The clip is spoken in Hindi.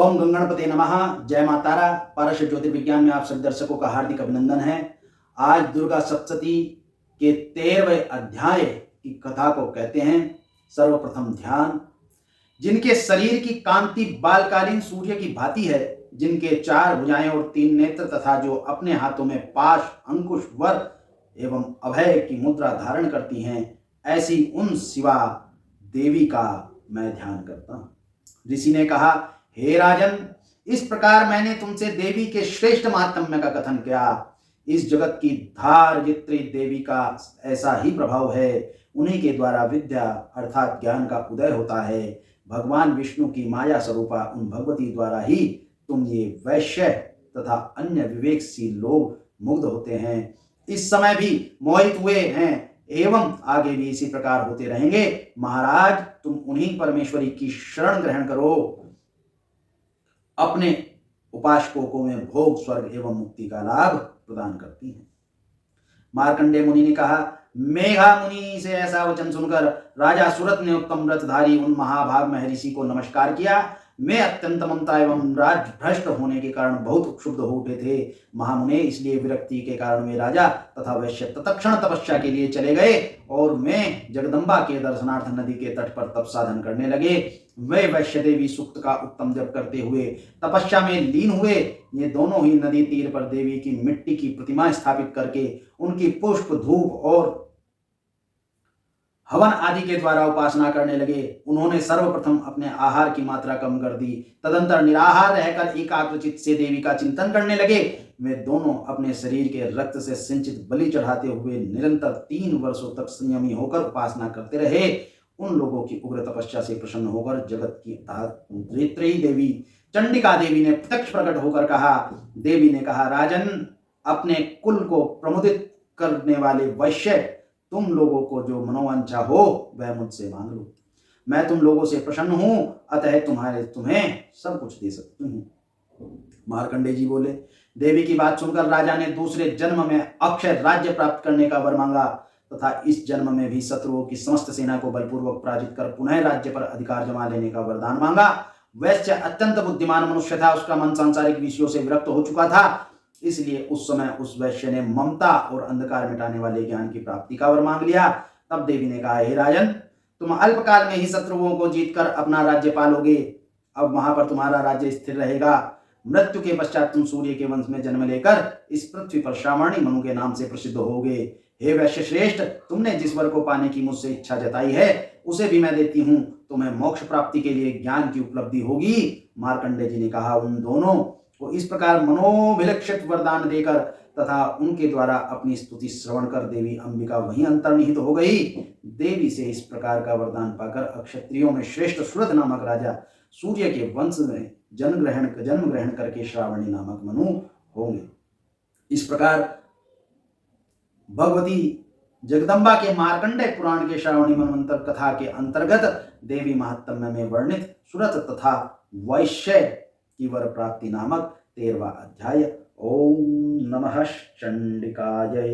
ओम गंगणपते नमः। जय माता तारा। पारश ज्योतिर्विज्ञान में आप सभी दर्शकों का हार्दिक अभिनंदन है। आज दुर्गा सप्तशती के 13वें अध्याय की कथा को कहते हैं सर्वप्रथम ध्यान। जिनके शरीर की कांति बालकालीन सूर्य की भांति है, जिनके 4 भुजाएं और 3 नेत्र तथा जो अपने हाथों में पाश, अंकुश, वर एवं अभय की मुद्रा धारण करती हैं, ऐसी उन शिवा देवी का मैं ध्यान करता हूं। ऋषि ने कहा, हे राजन, इस प्रकार मैंने तुमसे देवी के श्रेष्ठ महात्म्य का कथन किया। इस जगत की धारित्री देवी का ऐसा ही प्रभाव है। उन्हीं के द्वारा विद्या अर्थात ज्ञान का उदय होता है। भगवान विष्णु की माया स्वरूपा उन भगवती द्वारा ही तुम ये वैश्य तथा अन्य विवेकशील लोग मुग्ध होते हैं। इस समय भी मोहित हुए हैं एवं आगे भी इसी प्रकार होते रहेंगे। महाराज, तुम उन्हीं परमेश्वरी की शरण ग्रहण करो। अपने उपासकों को में भोग, स्वर्ग एवं मुक्ति का लाभ प्रदान करती है। मार्कंडेय मुनि ने कहा, मेघा मुनि से ऐसा वचन सुनकर राजा सुरथ ने उत्तम व्रतधारी उन महाभाग महर्षि को नमस्कार किया। मैं अत्यंत ममता एवं राज भ्रष्ट होने के कारण बहुत क्षुब्ध हो उठे थे। महामुने, इसलिए विरक्ति के कारण वे राजा तथा वैश्य तत्क्षण तपस्या के लिए चले गए और मैं जगदम्बा के दर्शनार्थ नदी के तट पर तप साधन करने लगे। वे वैश्य देवी सूक्त का उत्तम जप करते हुए तपस्या में लीन हुए। ये दोनों ही नदी तीर पर देवी की मिट्टी की प्रतिमा स्थापित करके उनकी पुष्प, धूप और हवन आदि के द्वारा उपासना करने लगे। उन्होंने सर्वप्रथम अपने आहार की मात्रा कम कर दी। तदंतर निराहार रहकर एकाग्रचित्त से देवी का चिंतन करने लगे। वे दोनों अपने शरीर के रक्त से सिंचित बलि चढ़ाते हुए निरंतर 3 वर्षों तक संयमी होकर उपासना करते रहे। उन लोगों की उग्र तपस्या से प्रसन्न होकर जगत की धारित्री देवी चंडिका देवी ने प्रत्यक्ष प्रकट होकर कहा, देवी ने कहा, राजन, अपने कुल को प्रमुदित करने वाले वैश्य, तुम लोगों को जो मनोवांछा हो वह मुझसे मांग लो। मैं तुम लोगों से प्रसन्न हूं, अतः तुम्हें सब कुछ दे सकती हूं। मार्कंडेय जी बोले, देवी की बात सुनकर राजा ने दूसरे जन्म में अक्षय राज्य प्राप्त करने का वर मांगा तथा इस जन्म में भी शत्रुओं की समस्त सेना को बलपूर्वक पराजित कर पुनः राज्य पर अधिकार जमा लेने का वरदान मांगा। वैश्य अत्यंत बुद्धिमान मनुष्य था। उसका मन सांसारिक विषयों से विरक्त हो चुका था। इसलिए उस समय उस वैश्य ने ममता और अंधकार मिटाने वाले ज्ञान की प्राप्ति का वर मांग लिया। तब देवी ने कहा, हे राजन, तुम अल्पकाल में ही शत्रुओं को जीतकर अपना राज्य पालोगे। अब वहां पर तुम्हारा राज्य स्थिर रहेगा। मृत्यु के पश्चात तुम सूर्य के वंश में जन्म लेकर इस पृथ्वी पर श्रावणी मनु के नाम से प्रसिद्ध होगे। हे वैश्य श्रेष्ठ, तुमने जिस वर को पाने की मुझसे इच्छा जताई है उसे भी मैं देती हूं। तुम्हें मोक्ष प्राप्ति के लिए ज्ञान की उपलब्धि होगी। मार्कंडेय जी ने कहा, उन दोनों को इस प्रकार मनोभिलक्षित वरदान देकर तथा उनके द्वारा अपनी स्तुति श्रवण कर देवी अंबिका वहीं अंतर्निहित हो गई। देवी से इस प्रकार का वरदान पाकर अक्षत्रियों में श्रेष्ठ सुरथ नामक राजा सूर्य के वंश में जन्म ग्रहण करके श्रावणी नामक मनु होंगे। इस प्रकार भगवती जगदम्बा के मार्कंडेय पुराण के श्रावणी मनवंतर कथा के अंतर्गत देवी महात्म्य में वर्णित सुरथ तथा वैश्य की वर प्राप्ति नामक 13वां अध्याय। ओम नमः चंडिकायै।